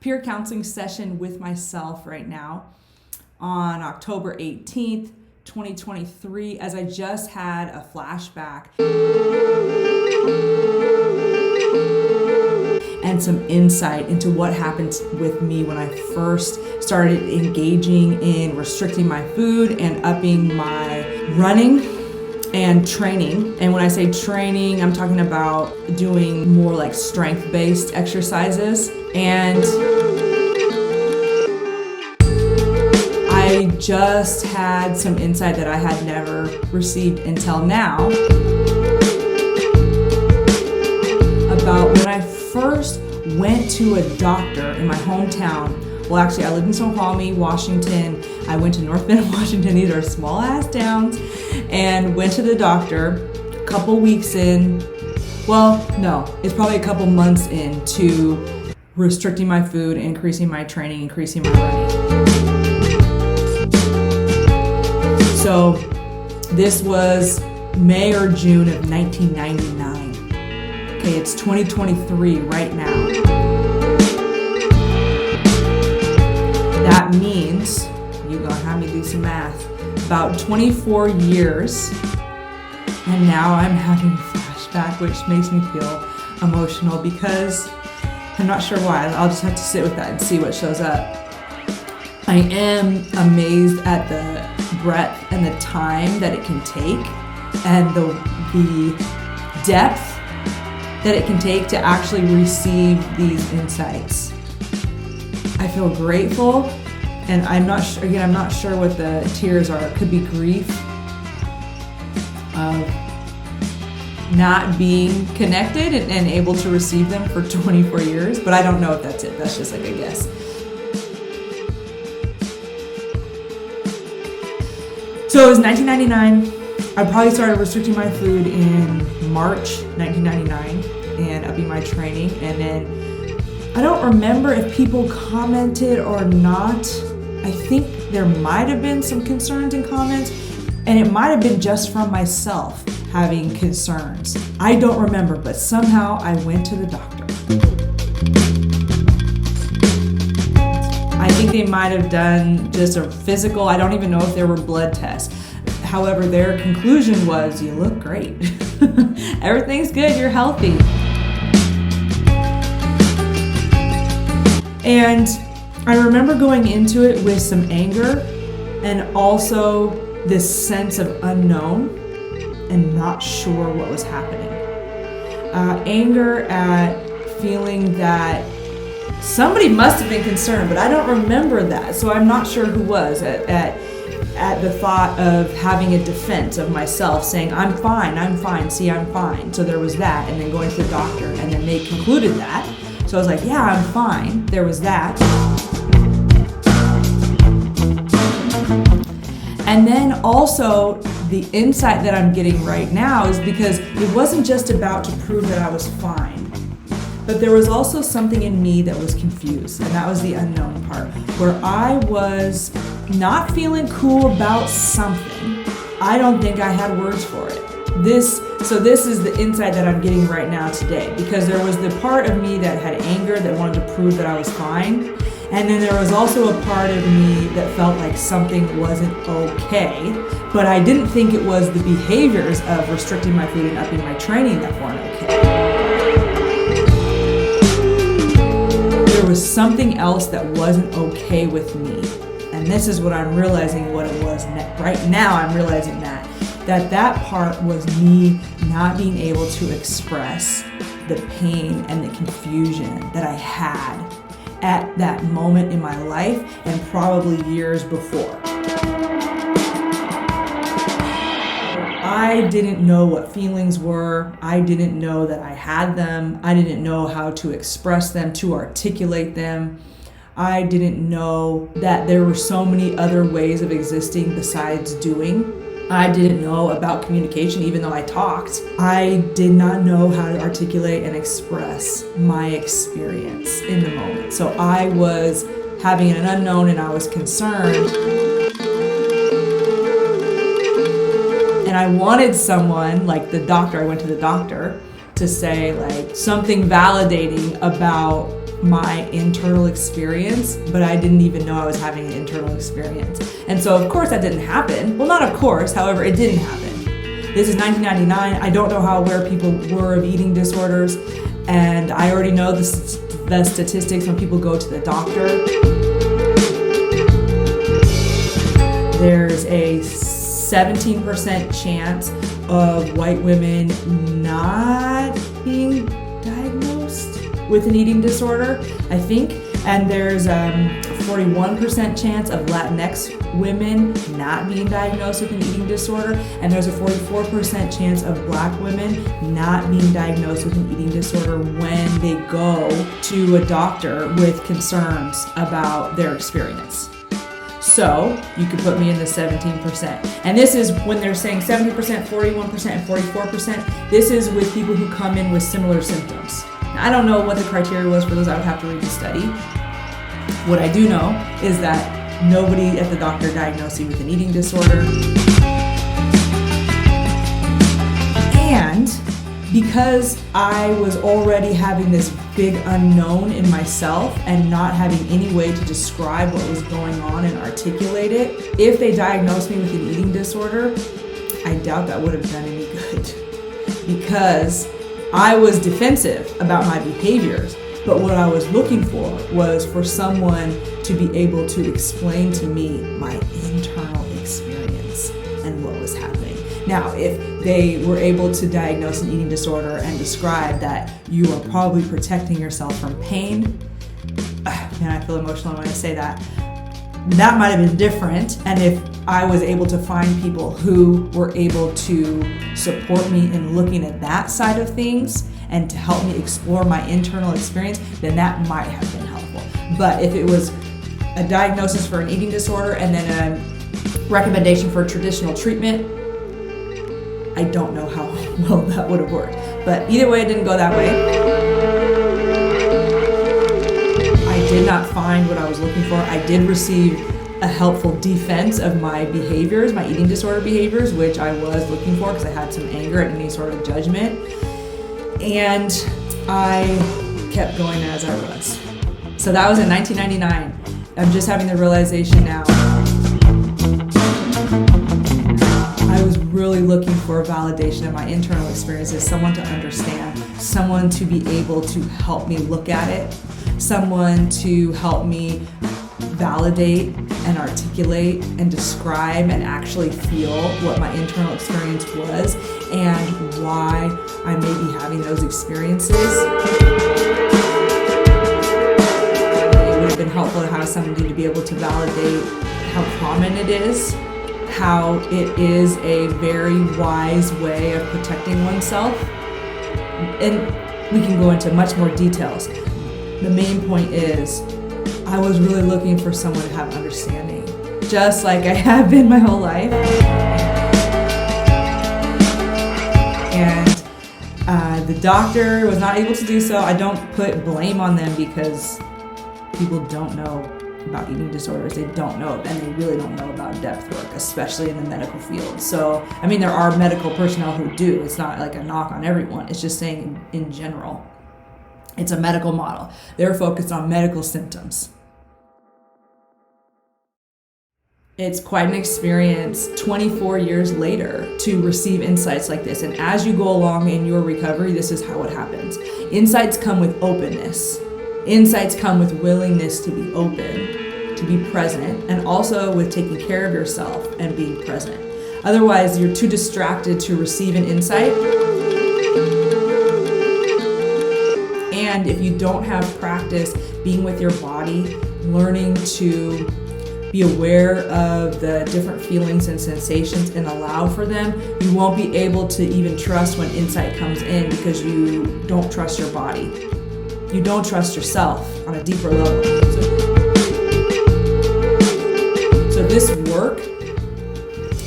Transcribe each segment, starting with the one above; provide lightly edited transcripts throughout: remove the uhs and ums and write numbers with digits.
peer counseling session with myself right now on October 18th, 2023, as I just had a flashback and some insight into what happened with me when I first started engaging in restricting my food and upping my running and training. And when I say training, I'm talking about doing more like strength-based exercises. And I just had some insight that I had never received until now about when I first went to a doctor in my hometown. Well, actually, I lived in Snoqualmie, Washington. I went to North Bend, Washington. These are small ass towns. And went to the doctor a couple weeks in. Well, no, it's probably a couple months into restricting my food, increasing my training, increasing my running. So this was May or June of 1999. Okay, it's 2023 right now. That means, you're gonna have me do some math, about 24 years, and now I'm having a flashback, which makes me feel emotional because I'm not sure why. I'll just have to sit with that and see what shows up. I am amazed at the breadth and the time that it can take and the depth that it can take to actually receive these insights. I feel grateful, and I'm not sure what the tears are. It could be grief of not being connected and able to receive them for 24 years, but I don't know if that's it. That's just like a guess. So it was 1999. I probably started restricting my food in March 1999 and upping my training. And then I don't remember if people commented or not. I think there might have been some concerns and comments, and it might have been just from myself having concerns. I don't remember, but somehow I went to the doctor. I think they might have done just a physical. I don't even know if there were blood tests. However, their conclusion was, you look great. Everything's good, you're healthy. And I remember going into it with some anger and also this sense of unknown and not sure what was happening. Anger at feeling that somebody must have been concerned, but I don't remember that, so I'm not sure who was at the thought of having a defense of myself saying, I'm fine, see, I'm fine. So there was that, and then going to the doctor, and then they concluded that. So I was like, yeah, I'm fine. There was that. And then also the insight that I'm getting right now is because it wasn't just about to prove that I was fine, but there was also something in me that was confused, and that was the unknown part, where I was not feeling cool about something. I don't think I had words for it. This is the insight that I'm getting right now today, because there was the part of me that had anger that wanted to prove that I was fine, and then there was also a part of me that felt like something wasn't okay, but I didn't think it was the behaviors of restricting my food and upping my training that weren't okay. There was something else that wasn't okay with me. And this is what I'm realizing what it was. Right now I'm realizing that part was me not being able to express the pain and the confusion that I had at that moment in my life and probably years before. I didn't know what feelings were. I didn't know that I had them. I didn't know how to express them, to articulate them. I didn't know that there were so many other ways of existing besides doing. I didn't know about communication, even though I talked. I did not know how to articulate and express my experience in the moment. So I was having an unknown and I was concerned. And I wanted someone, like the doctor, I went to the doctor, to say like something validating about my internal experience, but I didn't even know I was having an internal experience. And so of course that didn't happen. Well, not of course, however, it didn't happen. This is 1999. I don't know how aware people were of eating disorders, and I already know the statistics when people go to the doctor. There's a 17% chance of white women not being diagnosed with an eating disorder, I think. And there's a 41% chance of Latinx women not being diagnosed with an eating disorder. And there's a 44% chance of Black women not being diagnosed with an eating disorder when they go to a doctor with concerns about their experience. So you could put me in the 17%. And this is when they're saying 70%, 41%, and 44%. This is with people who come in with similar symptoms. Now, I don't know what the criteria was for those. I would have to read the study. What I do know is that nobody at the doctor diagnosed me with an eating disorder. And because I was already having this big unknown in myself and not having any way to describe what was going on and articulate it, if they diagnosed me with an eating disorder, I doubt that would have done any good, because I was defensive about my behaviors. But what I was looking for was for someone to be able to explain to me my internal experience and what was happening. Now, if they were able to diagnose an eating disorder and describe that you are probably protecting yourself from pain, man, I feel emotional when I say that, that might have been different. And if I was able to find people who were able to support me in looking at that side of things and to help me explore my internal experience, then that might have been helpful. But if it was a diagnosis for an eating disorder and then a recommendation for traditional treatment, I don't know how well that would have worked. But either way, it didn't go that way. I did not find what I was looking for. I did receive a helpful defense of my behaviors, my eating disorder behaviors, which I was looking for because I had some anger at any sort of judgment. And I kept going as I was. So that was in 1999. I'm just having the realization now. I was really looking for a validation of my internal experiences, someone to understand, someone to be able to help me look at it, someone to help me validate and articulate and describe and actually feel what my internal experience was and why I may be having those experiences. It would have been helpful to have somebody to be able to validate how common it is, how it is a very wise way of protecting oneself. And we can go into much more details. The main point is, I was really looking for someone to have understanding, just like I have been my whole life. And the doctor was not able to do so. I don't put blame on them because people don't know about eating disorders. They don't know, and they really don't know about depth work, especially in the medical field. So, I mean, there are medical personnel who do. It's not like a knock on everyone. It's just saying in general. It's a medical model. They're focused on medical symptoms. It's quite an experience 24 years later to receive insights like this. And as you go along in your recovery, this is how it happens. Insights come with openness. Insights come with willingness to be open, to be present, and also with taking care of yourself and being present. Otherwise, you're too distracted to receive an insight. And if you don't have practice being with your body, learning to be aware of the different feelings and sensations and allow for them, you won't be able to even trust when insight comes in because you don't trust your body. You don't trust yourself on a deeper level. So this work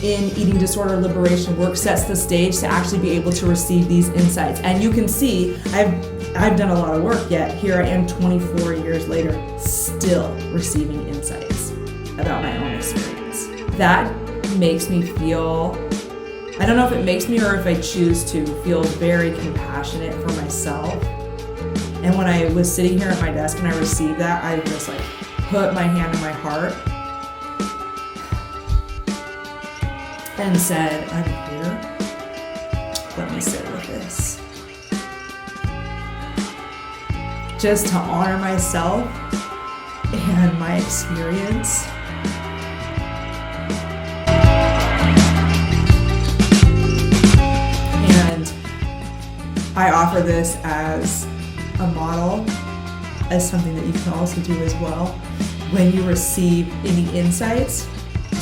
in eating disorder liberation work sets the stage to actually be able to receive these insights. And you can see, I've done a lot of work, yet here I am 24 years later, still receiving insights about my own experience. That makes me feel, I don't know if it makes me or if I choose to feel very compassionate for myself And when I was sitting here at my desk and I received that, I just like put my hand on my heart and said, I'm here. Let me sit with this. Just to honor myself and my experience. And I offer this as a model, as something that you can also do as well. When you receive any insights,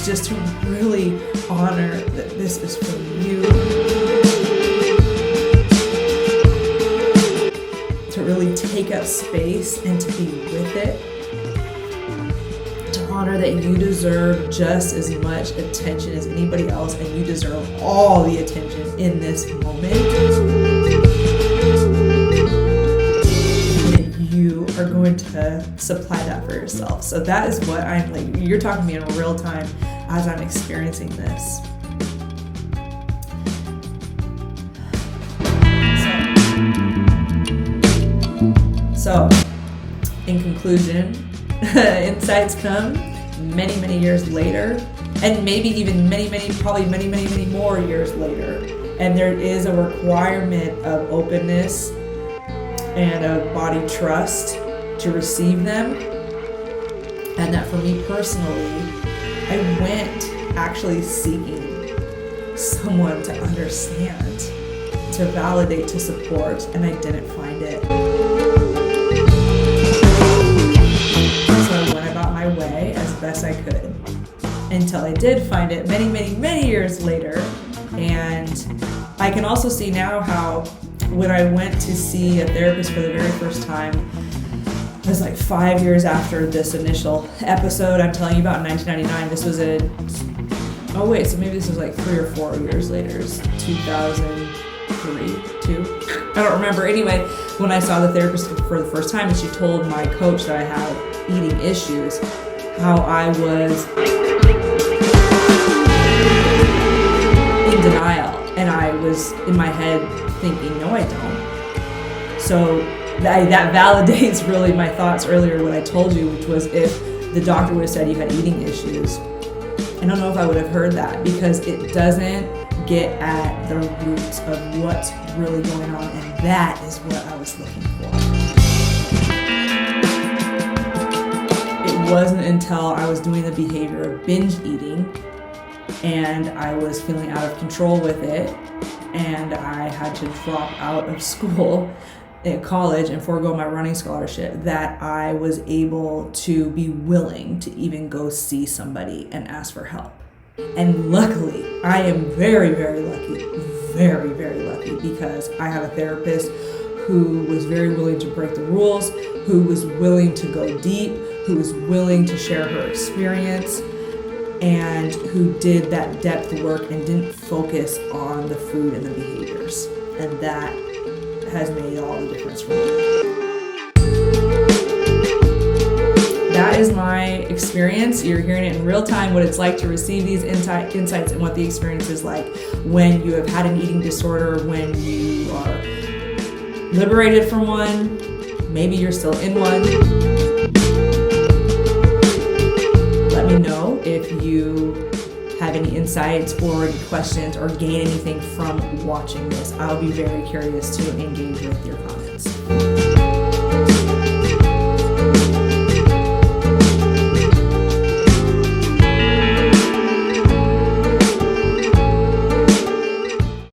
just to really honor that this is from you. To really take up space and to be with it. To honor that you deserve just as much attention as anybody else, and you deserve all the attention in this moment. You are going to supply that for yourself. So that is what I'm like, you're talking to me in real time as I'm experiencing this. So in conclusion, insights come many, many years later, and maybe even probably many more years later. And there is a requirement of openness and of body trust to receive them. And that for me personally, I went actually seeking someone to understand, to validate, to support, and I didn't find it. So I went about my way as best I could until I did find it many years later. And I can also see now how when I went to see a therapist for the very first time, it was like 5 years after this initial episode I'm telling you about in 1999. This was so maybe this was like 3 or 4 years later. It's 2003, 2. I don't remember. Anyway, when I saw the therapist for the first time and she told my coach that I had eating issues, how I was in denial. And I was in my head thinking, no, I don't. So that validates really my thoughts earlier, what I told you, which was if the doctor would have said you had eating issues, I don't know if I would have heard that, because it doesn't get at the roots of what's really going on, and that is what I was looking for. It wasn't until I was doing the behavior of binge eating and I was feeling out of control with it, and I had to drop out of school at college and forego my running scholarship, that I was able to be willing to even go see somebody and ask for help. And luckily, I am very lucky, very lucky, because I have a therapist who was very willing to break the rules, who was willing to go deep, who was willing to share her experience, and who did that depth work and didn't focus on the food and the behaviors. And that has made all the difference for me. That is my experience. You're hearing it in real time, what it's like to receive these insights and what the experience is like when you have had an eating disorder, when you are liberated from one, maybe you're still in one. Let me know if you have any insights or any questions or gain anything from watching this. I'll be very curious to engage with your comments.